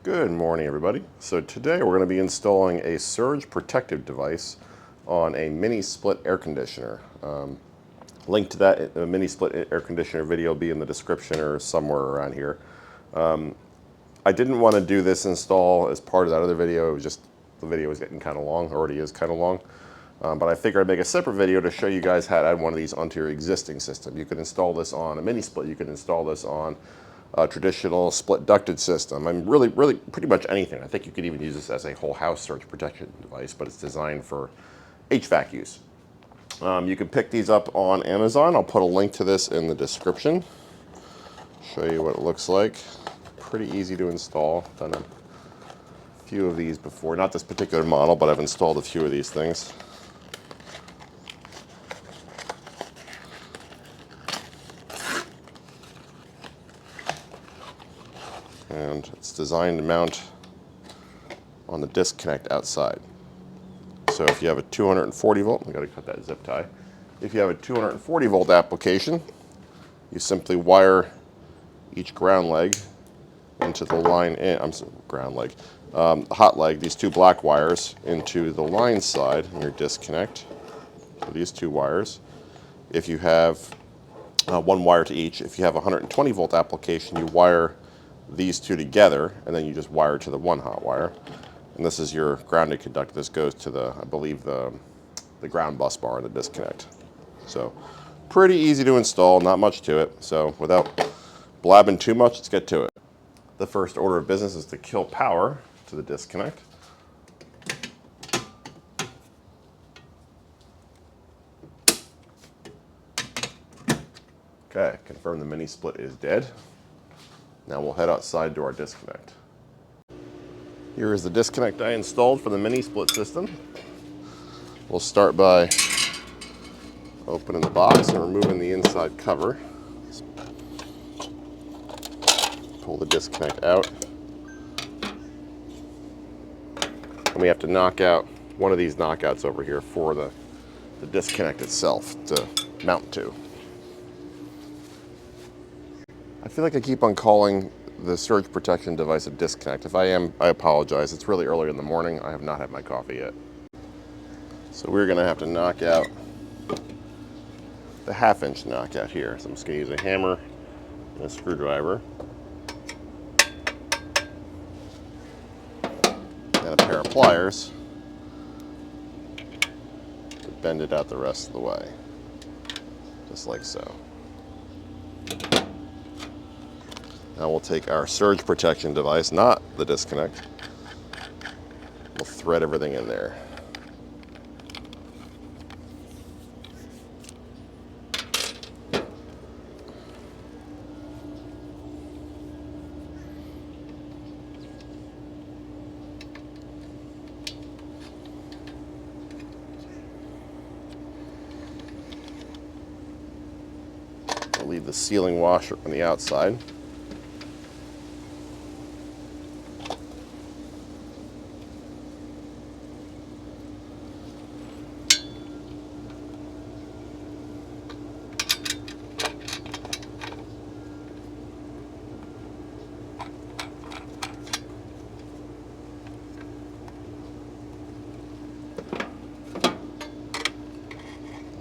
Good morning, everybody. So today we're going to be installing a surge protective device on a mini split air conditioner. Link to that mini split air conditioner video will be in the description or somewhere around here. I didn't want to do this install as part of that other video. It was just the video was getting kind of long, already is kind of long. But I figured I'd make a separate video to show you guys how to add one of these onto your existing system. You could install this on a mini split. You could install this on a traditional split ducted system. I mean, really pretty much anything. I think you could even use this as a whole house surge protection device, but it's designed for HVAC use. You can pick these up on Amazon. I'll put a link to this in the description. Show you what it looks like. Pretty easy to install. Done a few of these before. Not this particular model, but I've installed a few of these things. And it's designed to mount on the disconnect outside. So if you have a 240 volt, we got to cut that zip tie. If you have a 240 volt application, you simply wire each ground leg into the line in. I'm sorry, ground leg, hot leg. These two black wires into the line side in your disconnect. So these two wires. If you have one wire to each, if you have a 120 volt application, you wire these two together, and then you just wire to the one hot wire. And this is your grounded conductor. This goes to the, I believe, the ground bus bar in the disconnect. So pretty easy to install, not much to it. So without blabbing too much, let's get to it. The first order of business is to kill power to the disconnect. Okay, confirm the mini split is dead. Now we'll head outside to our disconnect. Here is the disconnect I installed for the mini split system. We'll start by opening the box and removing the inside cover. Pull the disconnect out. And we have to knock out one of these knockouts over here for the disconnect itself to mount to. I feel like I keep on calling the surge protection device a disconnect. If I am, I apologize. It's really early in the morning. I have not had my coffee yet. So we're going to have to knock out the 1/2 inch knockout here. So I'm just going to use a hammer and a screwdriver and a pair of pliers to bend it out the rest of the way, just like so. Now we'll take our surge protection device, not the disconnect. We'll thread everything in there. We'll leave the sealing washer on the outside.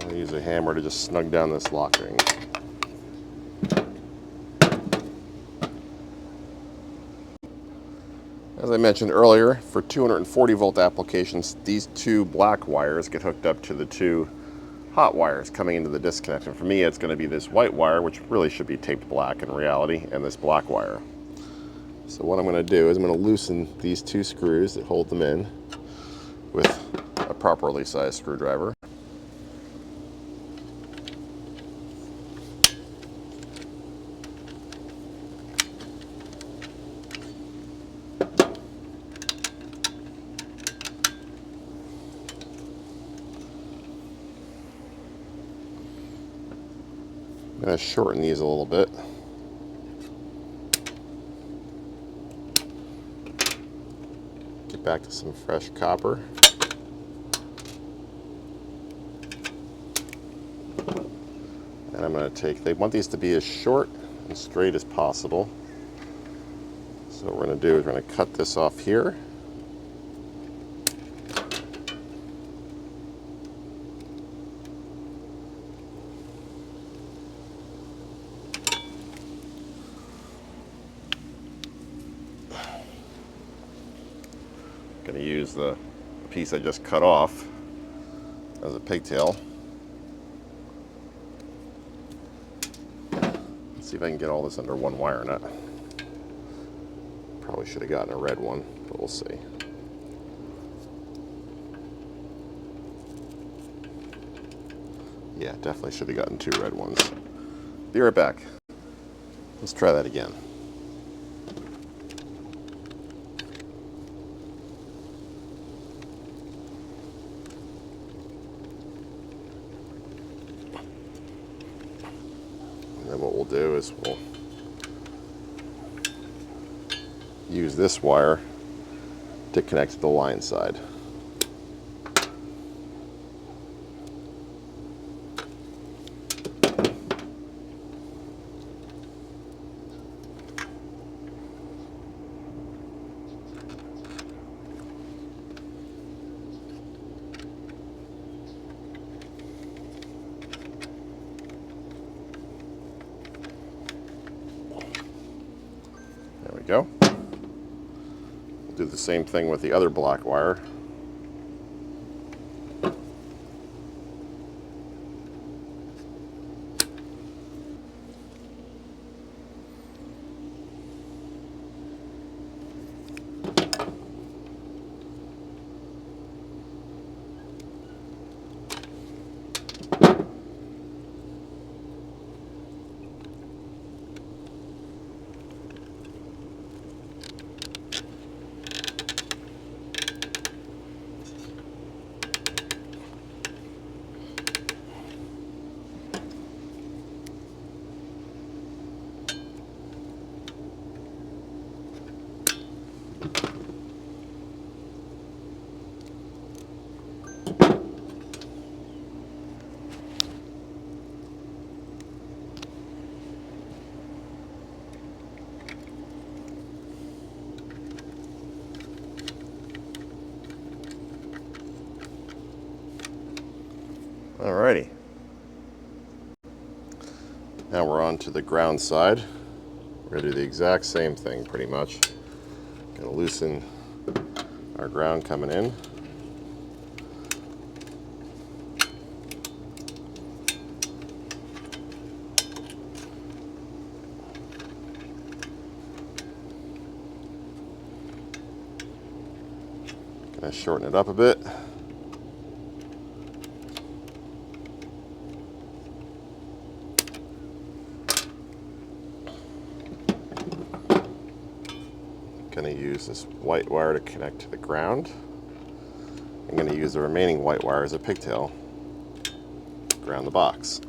I'll use a hammer to just snug down this lock ring. As I mentioned earlier, for 240 volt applications, these two black wires get hooked up to the two hot wires coming into the disconnect. And for me, it's going to be this white wire, which really should be taped black in reality, and this black wire. So what I'm going to do is I'm going to loosen these two screws that hold them in with a properly sized screwdriver. I'm going to shorten these a little bit. Get back to some fresh copper. And I'm going to take, they want these to be as short and straight as possible. So So what we're going to do is we're going to cut this off here. Going to use the piece I just cut off as a pigtail. Let's see if I can get all this under one wire nut. Probably should have gotten a red one, but we'll see. Yeah, definitely should have gotten 2 red ones. Be right back. Let's try that again. And then what we'll do is we'll use this wire to connect to the line side. There we go. We'll do the same thing with the other black wire. Alrighty. Now we're on to the ground side. We're going to do the exact same thing pretty much. Going to loosen our ground coming in. Going to shorten it up a bit. Going to use this white wire to connect to the ground. I'm going to use the remaining white wire as a pigtail to ground the box.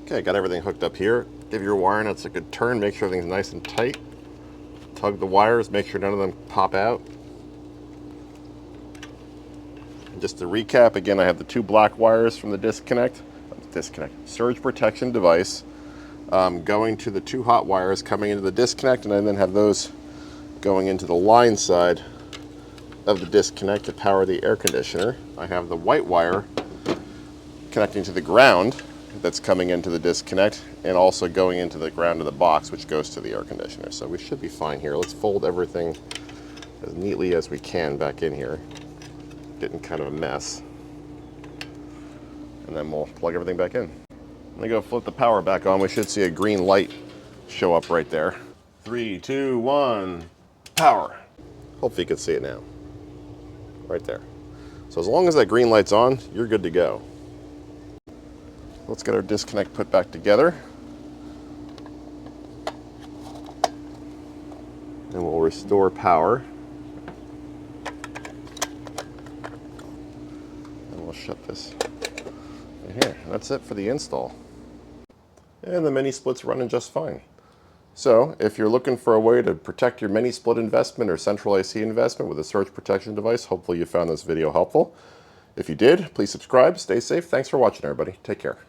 Okay, got everything hooked up here. Give your wire nuts a good turn, make sure everything's nice and tight. Tug the wires, make sure none of them pop out. And just to recap, again, I have the 2 black wires from the disconnect surge protection device going to the 2 hot wires coming into the disconnect, and I then have those going into the line side of the disconnect to power the air conditioner. I have the white wire connecting to the ground that's coming into the disconnect and also going into the ground of the box, which goes to the air conditioner. So we should be fine here. Let's fold everything as neatly as we can back in here. Getting kind of a mess. And then we'll plug everything back in. I'm gonna go flip the power back on. We should see a green light show up right there. 3, 2, 1, power. Hopefully you can see it now. Right there. So as long as that green light's on, you're good to go. Let's get our disconnect put back together. and we'll restore power. And we'll shut this right here. That's it for the install. And the mini split's running just fine. So if you're looking for a way to protect your mini split investment or central IC investment with a surge protection device, hopefully you found this video helpful. If you did, please subscribe, stay safe. Thanks for watching, everybody. Take care.